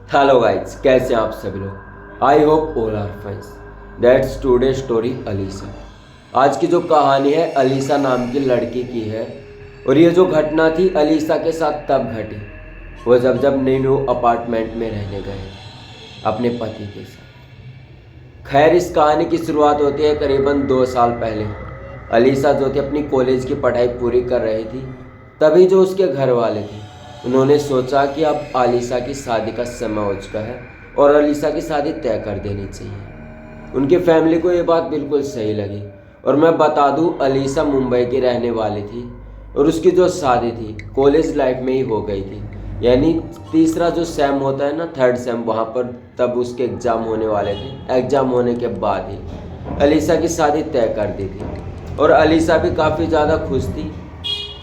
Hello guys, कैसे हैं आप सभी लोग। I hope all are fine. That's today story अलीसा। आज की जो कहानी है अलीसा नाम की लड़की की है। और ये जो घटना थी अलीसा के साथ तब घटी, वो जब जब न्यू अपार्टमेंट में रहने गए थे अपने पति के साथ। खैर, इस कहानी की शुरुआत होती है करीबन 2 साल पहले। अलीसा जो थी अपनी कॉलेज की पढ़ाई पूरी कर रही थी। तभी जो उसके घर वाले थे उन्होंने सोचा कि अब अलीसा की शादी का समय हो चुका है और अलीसा की शादी तय कर देनी चाहिए। उनकी फैमिली को ये बात बिल्कुल सही लगी। और मैं बता दूं, अलीसा मुंबई की रहने वाली थी और उसकी जो शादी थी कॉलेज लाइफ में ही हो गई थी। यानी तीसरा जो सेम होता है ना, थर्ड सेम, वहाँ पर तब उसके एग्ज़ाम होने वाले थे। एग्ज़ाम होने के बाद ही अलीसा की शादी तय कर दी थी। और अलीसा भी काफ़ी ज़्यादा खुश थी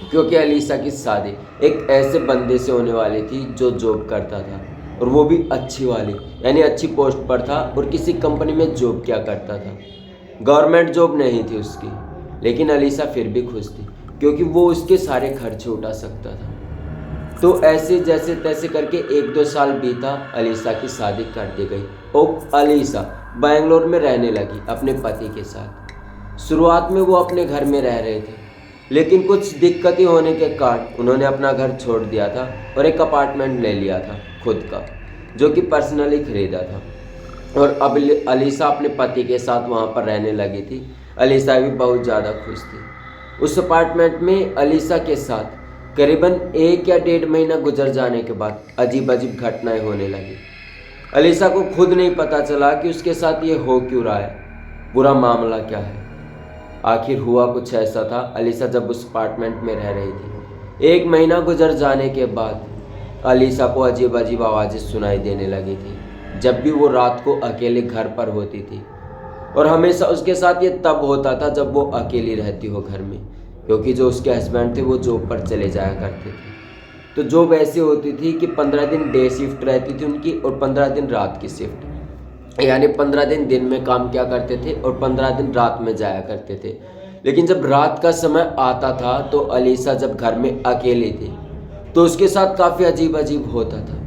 क्योंकि अलीसा की शादी एक ऐसे बंदे से होने वाली थी जो जॉब करता था, और वो भी अच्छी वाली, यानी अच्छी पोस्ट पर था और किसी कंपनी में जॉब किया करता था। गवर्नमेंट जॉब नहीं थी उसकी, लेकिन अलीसा फिर भी खुश थी क्योंकि वो उसके सारे खर्चे उठा सकता था। तो ऐसे जैसे तैसे करके 1-2 साल बीता, अलीसा की शादी कर दी गई और अलीसा बैंगलोर में रहने लगी अपने पति के साथ। शुरुआत में वो अपने घर में रह रहे थे, लेकिन कुछ दिक्कतें होने के कारण उन्होंने अपना घर छोड़ दिया था और एक अपार्टमेंट ले लिया था खुद का, जो कि पर्सनली खरीदा था। और अब अलीसा अपने पति के साथ वहाँ पर रहने लगी थी। अलीसा भी बहुत ज़्यादा खुश थी। उस अपार्टमेंट में अलीसा के साथ करीबन 1 या 1.5 महीना गुजर जाने के बाद अजीब अजीब घटनाएं होने लगी। अलीसा को खुद नहीं पता चला कि उसके साथ ये हो क्यों रहा है, बुरा मामला क्या है। आखिर हुआ कुछ ऐसा था। अलीसा जब उस अपार्टमेंट में रह रही थी, 1 महीना गुजर जाने के बाद अलीसा को अजीब अजीब आवाज़ें सुनाई देने लगी थी जब भी वो रात को अकेले घर पर होती थी। और हमेशा उसके साथ ये तब होता था जब वो अकेली रहती हो घर में, क्योंकि जो उसके हस्बैंड थे वो जॉब पर चले जाया करते थे। तो जॉब ऐसी होती थी कि 15 दिन डे शिफ्ट रहती थी उनकी और 15 दिन रात की शिफ्ट, यानी 15 दिन दिन में काम किया करते थे और 15 दिन रात में जाया करते थे। लेकिन जब रात का समय आता था तो अलीसा जब घर में अकेली थी तो उसके साथ काफ़ी अजीब अजीब होता था।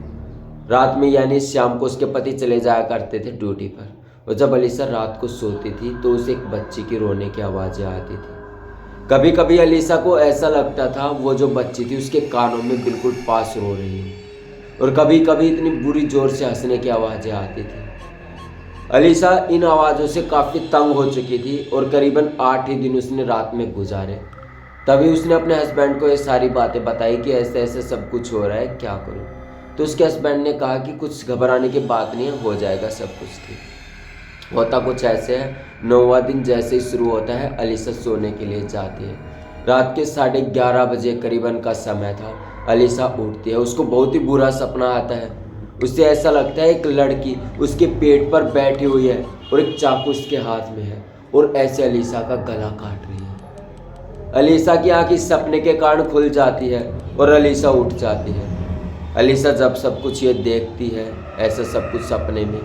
रात में यानी शाम को उसके पति चले जाया करते थे ड्यूटी पर, और जब अलीसा रात को सोती थी तो उसे एक बच्ची की रोने की आवाज़ें आती थी। कभी कभी अलीसा को ऐसा लगता था वो जो बच्ची थी उसके कानों में बिल्कुल पास रो रही है, और कभी कभी इतनी बुरी जोर से हंसने की आवाज़ें आती थी। अलीसा इन आवाज़ों से काफ़ी तंग हो चुकी थी और करीबन 8 ही दिन उसने रात में गुजारे। तभी उसने अपने हस्बैंड को ये सारी बातें बताई कि ऐसे ऐसे सब कुछ हो रहा है, क्या करूं। तो उसके हस्बैंड ने कहा कि कुछ घबराने की बात नहीं है, हो जाएगा सब कुछ ठीक। होता कुछ ऐसे है, 9वां दिन जैसे ही शुरू होता है अलीसा सोने के लिए जाती है। रात के 11:30 बजे करीबन का समय था। अलीसा उठती है, उसको बहुत ही बुरा सपना आता है। उसे ऐसा लगता है एक लड़की उसके पेट पर बैठी हुई है और एक चाकू उसके हाथ में है और ऐसे अलीसा का गला काट रही है। अलीसा की आंख इस सपने के कारण खुल जाती है और अलीसा उठ जाती है। अलीसा जब सब कुछ ये देखती है, ऐसा सब कुछ सपने में,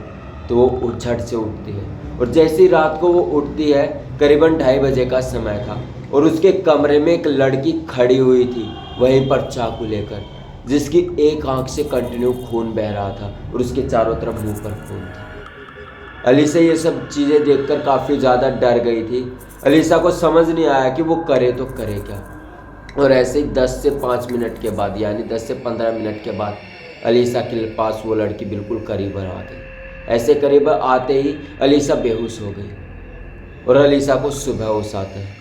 तो वो झट से उठती है। और जैसी रात को वो उठती है, करीबन 2:30 बजे का समय था और उसके कमरे में एक लड़की खड़ी हुई थी वहीं पर चाकू लेकर, जिसकी एक आंख से कंटिन्यू खून बह रहा था और उसके चारों तरफ मुंह पर खून था। अलीसा ये सब चीज़ें देखकर काफ़ी ज़्यादा डर गई थी। अलीसा को समझ नहीं आया कि वो करे तो करे क्या। और ऐसे ही 10 से 5 मिनट के बाद, यानी 10 से 15 मिनट के बाद, अलीसा के पास वो लड़की बिल्कुल करीब आ गई। ऐसे करीब आते ही अलीसा बेहोश हो गई और अलीसा को सुबह होश आता है।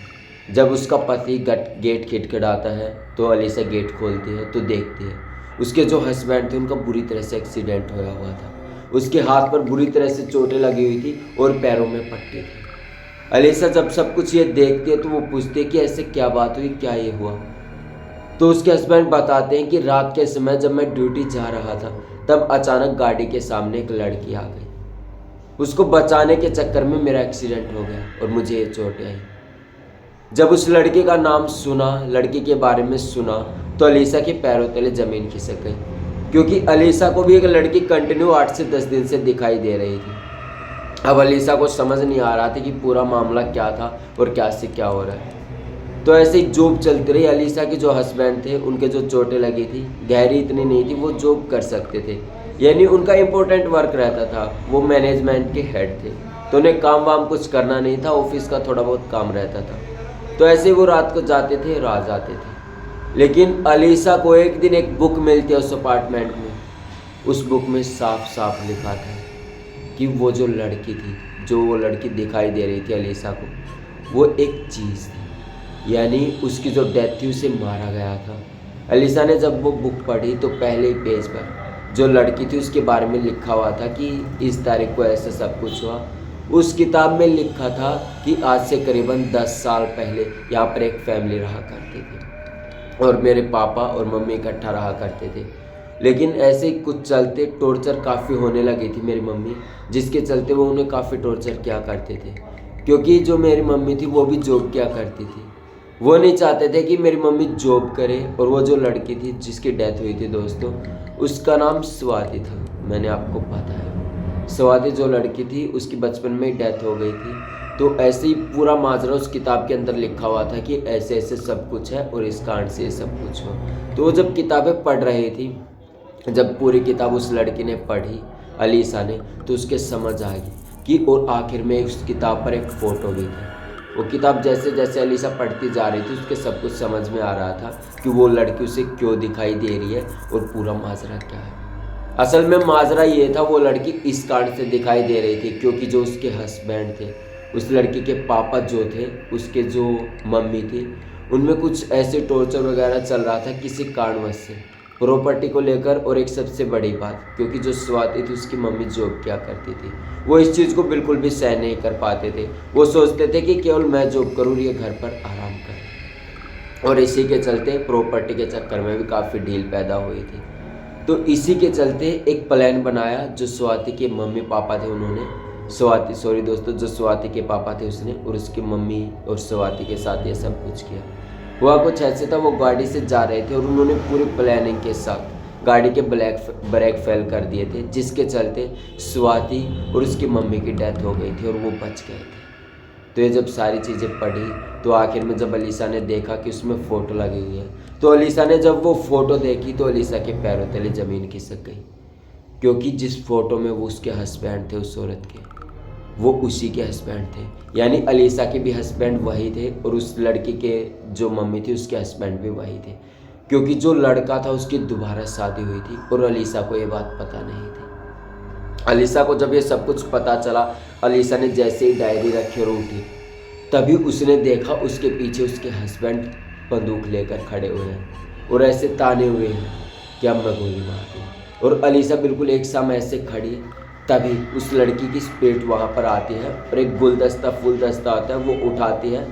जब उसका पति गेट खटखटाता है तो अलीसा गेट खोलती है तो देखती है उसके जो हस्बैंड थे उनका बुरी तरह से एक्सीडेंट होया हुआ था। उसके हाथ पर बुरी तरह से चोटें लगी हुई थी और पैरों में पट्टी थी। अलीसा जब सब कुछ ये देखती है तो वो पूछती है कि ऐसे क्या बात हुई, क्या ये हुआ। तो उसके हस्बैंड बताते हैं कि रात के समय जब मैं ड्यूटी जा रहा था तब अचानक गाड़ी के सामने एक लड़की आ गई। उसको बचाने के चक्कर में मेरा एक्सीडेंट हो गया और मुझे ये चोटें आई। जब उस लड़के का नाम सुना, लड़की के बारे में सुना, तो अलीसा के पैरों तले ज़मीन खिसक गई, क्योंकि अलीसा को भी एक लड़की कंटिन्यू 8 से 10 दिन से दिखाई दे रही थी। अब अलीसा को समझ नहीं आ रहा था कि पूरा मामला क्या था और क्या से क्या हो रहा है। तो ऐसे ही जॉब चलती रही। अलीसा के जो हस्बैंड थे उनके जो चोटें लगी थी गहरी इतनी नहीं थी, वो जॉब कर सकते थे, यानी उनका इम्पोर्टेंट वर्क रहता था, वो मैनेजमेंट के हेड थे, तो उन्हें काम वाम कुछ करना नहीं था, ऑफिस का थोड़ा बहुत काम रहता था। तो ऐसे ही वो रात को जाते थे और आ जाते थे। लेकिन अलीसा को एक दिन एक बुक मिलती है उस अपार्टमेंट में। उस बुक में साफ साफ लिखा था कि वो जो लड़की थी, जो वो लड़की दिखाई दे रही थी अलीसा को, वो एक चीज़ थी, यानी उसकी जो डेथ थी उसे मारा गया था। अलीसा ने जब वो बुक पढ़ी तो पहले ही पेज पर जो लड़की थी उसके बारे में लिखा हुआ था कि इस तारीख को ऐसा सब कुछ हुआ। उस किताब में लिखा था कि आज से करीबन 10 साल पहले यहाँ पर एक फैमिली रहा करती थी और मेरे पापा और मम्मी इकट्ठा रहा करते थे। लेकिन ऐसे ही कुछ चलते टॉर्चर काफ़ी होने लगी थी मेरी मम्मी, जिसके चलते वो उन्हें काफ़ी टॉर्चर किया करते थे, क्योंकि जो मेरी मम्मी थी वो भी जॉब किया करती थी। वो नहीं चाहते थे कि मेरी मम्मी जॉब करे। और वो जो लड़की थी जिसकी डेथ हुई थी दोस्तों, उसका नाम स्वाति था, मैंने आपको बताया। स्वाति जो लड़की थी उसकी बचपन में ही डेथ हो गई थी। तो ऐसे ही पूरा माजरा उस किताब के अंदर लिखा हुआ था कि ऐसे ऐसे सब कुछ है और इस कांड से ये सब कुछ हो। तो वो जब किताबें पढ़ रही थी, जब पूरी किताब उस लड़की ने पढ़ी अलीसा ने, तो उसके समझ आ गई कि और आखिर में उस किताब पर एक फ़ोटो भी थी। वो किताब जैसे जैसे अलीसा पढ़ती जा रही थी उसके सब कुछ समझ में आ रहा था कि वो लड़की उसे क्यों दिखाई दे रही है और पूरा माजरा क्या है। असल में माजरा ये था, वो लड़की इस कांड से दिखाई दे रही थी क्योंकि जो उसके हस्बैंड थे, उस लड़की के पापा जो थे, उसके जो मम्मी थी, उनमें कुछ ऐसे टॉर्चर वगैरह चल रहा था किसी कारणवश से, प्रॉपर्टी को लेकर। और एक सबसे बड़ी बात, क्योंकि जो स्वाति थी उसकी मम्मी जॉब क्या करती थी, वो इस चीज़ को बिल्कुल भी सहन नहीं कर पाते थे। वो सोचते थे कि केवल मैं जॉब करूँ, ये घर पर आराम करें। और इसी के चलते प्रॉपर्टी के चक्कर में भी काफ़ी डील पैदा हुई थी। तो इसी के चलते एक प्लान बनाया जो स्वाति के मम्मी पापा थे, उन्होंने जो स्वाति के पापा थे उसने और उसकी मम्मी और स्वाति के साथ ये सब कुछ किया। हुआ कुछ ऐसे था, वो गाड़ी से जा रहे थे और उन्होंने पूरी प्लानिंग के साथ गाड़ी के ब्रेक फेल कर दिए थे, जिसके चलते स्वाति और उसकी मम्मी की डेथ हो गई थी और वो बच गए थे। तो ये जब सारी चीज़ें पढ़ी तो आखिर में जब अलीसा ने देखा कि उसमें फ़ोटो लगी हुई है, तो अलीसा ने जब वो फ़ोटो देखी तो अलीसा के पैरों तले ज़मीन खिसक गई, क्योंकि जिस फ़ोटो में वो उसके हस्बैंड थे उस औरत के, वो उसी के हस्बैंड थे। यानी अलीसा के भी हस्बैंड वही थे और उस लड़की के जो मम्मी थी उसके हस्बैंड भी वही थे, क्योंकि जो लड़का था उसकी दोबारा शादी हुई थी और अलीसा को ये बात पता नहीं थी। अलीसा को जब ये सब कुछ पता चला, अलीसा ने जैसे ही डायरी रखी और उठी, तभी उसने देखा उसके पीछे उसके हस्बैंड बंदूक लेकर खड़े हुए हैं और ऐसे ताने हुए हैं कि अब मैं गोली मार दूँ। और अलीसा बिल्कुल एक साम ऐसे खड़ी, तभी उस लड़की की स्पिरिट वहाँ पर आती है और एक फुल दस्ता होता है, वो उठाती है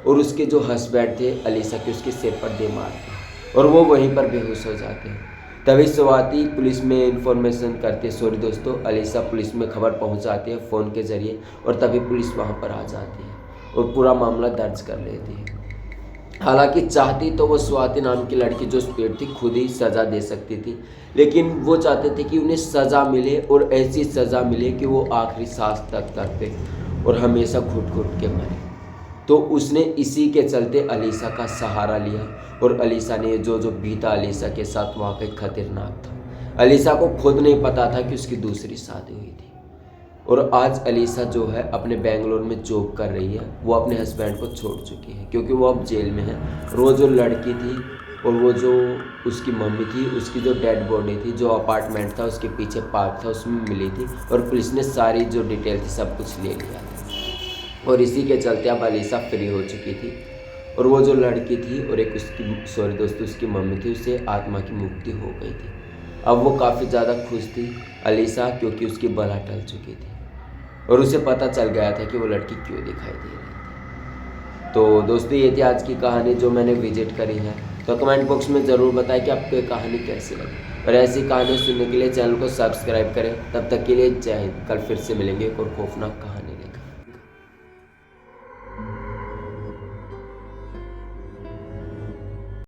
और उसके जो हस्बैंड थे अलीसा के, उसके सिर पर दे मारते हैं और वो वहीं पर बेहोश हो जाते हैं। तभी स्वाति पुलिस में इन्फॉर्मेशन करती है, अलीसा पुलिस में खबर पहुंचाती है फ़ोन के ज़रिए और तभी पुलिस वहां पर आ जाती है और पूरा मामला दर्ज कर लेती है। हालांकि चाहती तो वो स्वाति नाम की लड़की जो स्पिरिट थी खुद ही सज़ा दे सकती थी, लेकिन वो चाहते थे कि उन्हें सज़ा मिले और ऐसी सज़ा मिले कि वो आखिरी सांस तक तड़पे और हमेशा घुट घुट के मरे। तो उसने इसी के चलते अलीसा का सहारा लिया और अलीसा ने जो बीता अलीसा के साथ वाकई खतरनाक था। अलीसा को खुद नहीं पता था कि उसकी दूसरी शादी हुई थी और आज अलीसा जो है अपने बेंगलोर में जॉब कर रही है। वो अपने हस्बैंड को छोड़ चुकी है क्योंकि वो अब जेल में है। और वो जो लड़की थी और वो जो उसकी मम्मी थी, उसकी जो डेड बॉडी थी जो अपार्टमेंट था उसके पीछे पार्क था उसमें मिली थी और पुलिस ने सारी जो डिटेल थी सब कुछ ले लिया था। और इसी के चलते अब अलीसा फ्री हो चुकी थी और वो जो लड़की थी और एक उसकी मम्मी थी, उससे आत्मा की मुक्ति हो गई थी। अब वो काफ़ी ज़्यादा खुश थी अलीसा, क्योंकि उसकी बला टल चुकी थी और उसे पता चल गया था कि वो लड़की क्यों दिखाई दे रही थी। तो दोस्तों ये थी आज की कहानी जो मैंने विजिट करी है। तो कमेंट बॉक्स में ज़रूर बताएं कि आपको ये कहानी कैसी लगी और ऐसी कहानी सुनने के लिए चैनल को सब्सक्राइब करें। तब तक के लिए जय हिंद। कल फिर से मिलेंगे एक और खौफनाक कहानी।